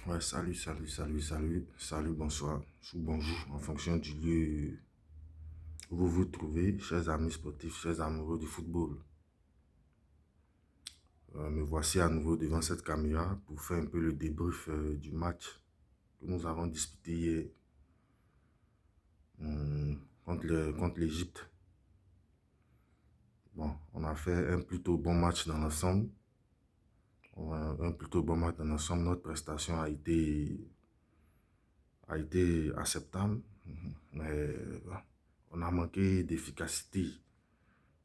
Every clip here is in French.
Ouais, salut, bonsoir, ou bonjour, en fonction du lieu où vous vous trouvez, chers amis sportifs, chers amoureux du football. Me voici à nouveau devant cette caméra pour faire un peu le débrief du match que nous avons disputé hier contre l'Égypte. Bon, on a fait un plutôt bon match dans l'ensemble. Un plutôt bon match dans l'ensemble. Notre prestation a été acceptable, mais on a manqué d'efficacité.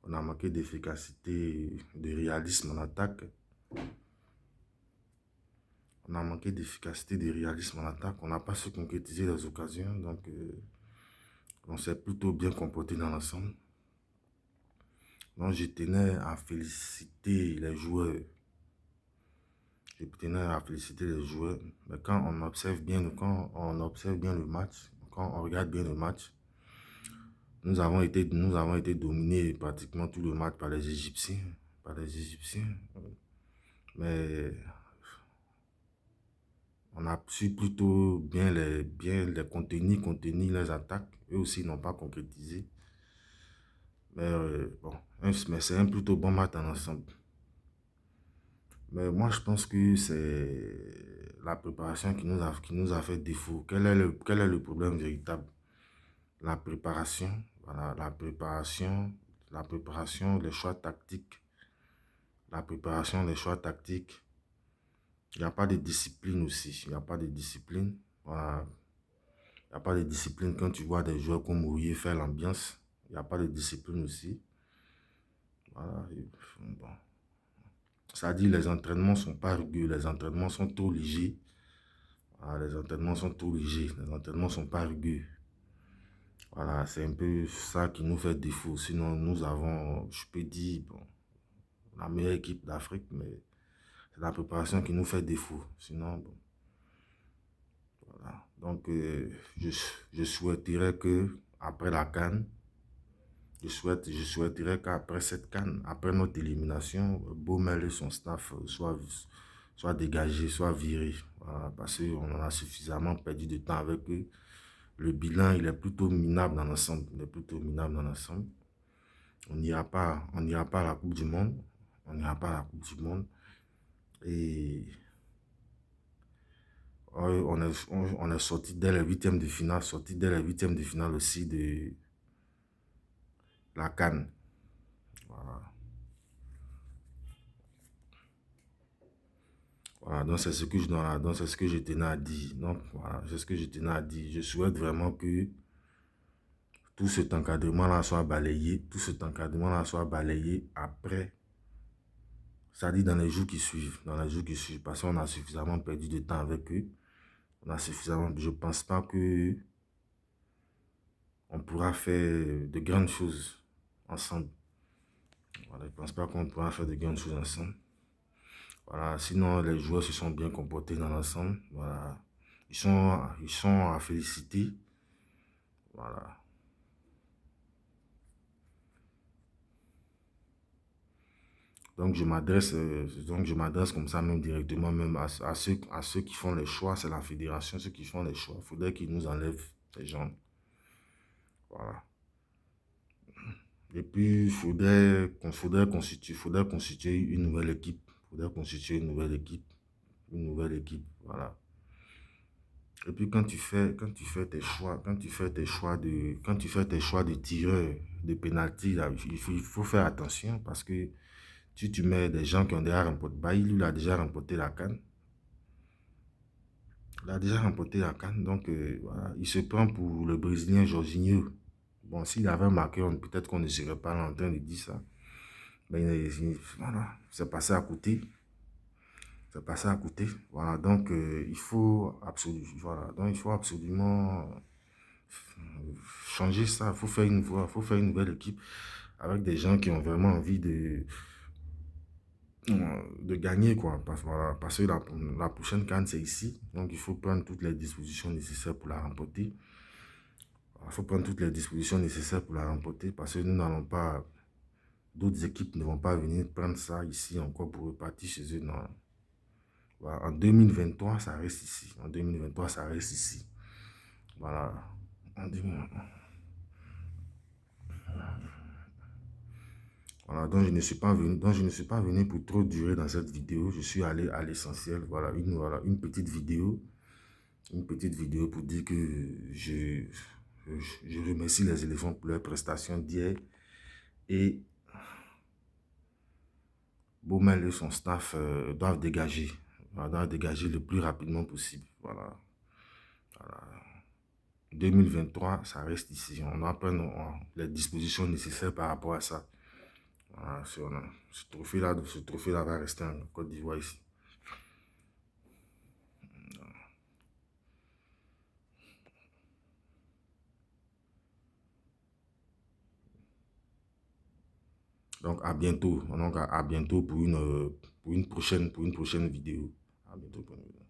On a manqué d'efficacité, de réalisme en attaque. On a manqué d'efficacité, de réalisme en attaque. On n'a pas su concrétiser les occasions. Donc, on s'est plutôt bien comporté dans l'ensemble. Donc, je tenais à féliciter les joueurs. Je tenais à féliciter les joueurs. Mais quand on observe bien, le match, quand on regarde bien le match, nous avons été dominés pratiquement tout le match par les Égyptiens. Par les Égyptiens. Mais on a su plutôt bien les contenir les attaques. Eux aussi n'ont pas concrétisé. Mais bon, mais c'est un plutôt bon match en ensemble. Mais moi, je pense que c'est la préparation qui nous a fait défaut. Quel est le problème véritable? La préparation, voilà, la préparation, les choix tactiques. La préparation, les choix tactiques. Il n'y a pas de discipline aussi. Il n'y a pas de discipline. Voilà. Il n'y a pas de discipline quand tu vois des joueurs comme Mourir faire l'ambiance. Il n'y a pas de discipline aussi. Voilà. Bon. Ça dit, les entraînements ne sont pas rugueux. Les entraînements sont trop légers. Voilà, les entraînements sont trop légers. Les entraînements ne sont pas rugueux. Voilà, c'est un peu ça qui nous fait défaut. Sinon, nous avons, je peux dire, bon, la meilleure équipe d'Afrique, mais c'est la préparation qui nous fait défaut. Sinon, bon, voilà. Donc, je souhaiterais que après la CAN, je souhaiterais qu'après cette CAN, après notre élimination, Baumel et son staff soient dégagés, soient virés. Voilà, parce qu'on en a suffisamment perdu de temps avec eux. Le bilan, il est plutôt minable dans l'ensemble. Il est plutôt minable dans l'ensemble. On n'ira pas à la Coupe du Monde. On n'ira pas à la Coupe du Monde. Et on est sorti dès les huitièmes de finale, aussi de la CAN. Voilà. Voilà, donc c'est ce que je tenais à dire. Donc voilà, c'est ce que je tenais à dire. Je souhaite vraiment que tout cet encadrement-là soit balayé, après, c'est-à-dire dans les jours qui suivent, parce qu'on a suffisamment perdu de temps avec eux. Je pense pas que on pourra faire de grandes choses ensemble. Voilà, je pense pas qu'on pourra faire de grandes choses ensemble. Voilà, sinon les joueurs se sont bien comportés dans l'ensemble. Voilà, ils sont à féliciter. Voilà. Donc je m'adresse comme ça même directement même à ceux qui font les choix, c'est la fédération, ceux qui font les choix. Il faudrait qu'ils nous enlèvent ces gens. Voilà. Et puis il faudrait constituer une nouvelle équipe. Voilà. Et puis quand tu fais tes choix de tireur, de pénalty, là, il faut faire attention parce que si tu mets des gens qui ont déjà remporté, bah, il a déjà remporté la CAN. Il a déjà remporté la CAN, donc voilà, il se prend pour le Brésilien Jorginho. Bon, s'il avait marqué, peut-être qu'on ne serait pas là en train de dire ça. Mais voilà, c'est passé à côté. C'est passé à côté. Voilà, donc il faut absolument changer ça. Il faut faire une nouvelle équipe avec des gens qui ont vraiment envie de gagner, quoi. Parce que la prochaine CAN, c'est ici. Donc, il faut prendre toutes les dispositions nécessaires pour la remporter. Il faut prendre toutes les dispositions nécessaires pour la remporter parce que nous n'allons pas, d'autres équipes ne vont pas venir prendre ça ici encore pour repartir chez eux. Non. Voilà, en 2023, ça reste ici. En 2023, ça reste ici. Voilà. En 2023. Voilà, donc je ne suis pas venu pour trop durer dans cette vidéo. Je suis allé à l'essentiel. Voilà, une petite vidéo pour dire que je remercie les éléphants pour leur prestation d'hier. Et Baumel et son staff doivent dégager. Voilà, doivent dégager le plus rapidement possible. Voilà. Voilà. 2023, ça reste ici. On doit prendre les dispositions nécessaires par rapport à ça. Voilà, ce trophée-là va rester en Côte d'Ivoire ici. Donc à bientôt. Donc à bientôt pour une prochaine vidéo. À bientôt pour une vidéo.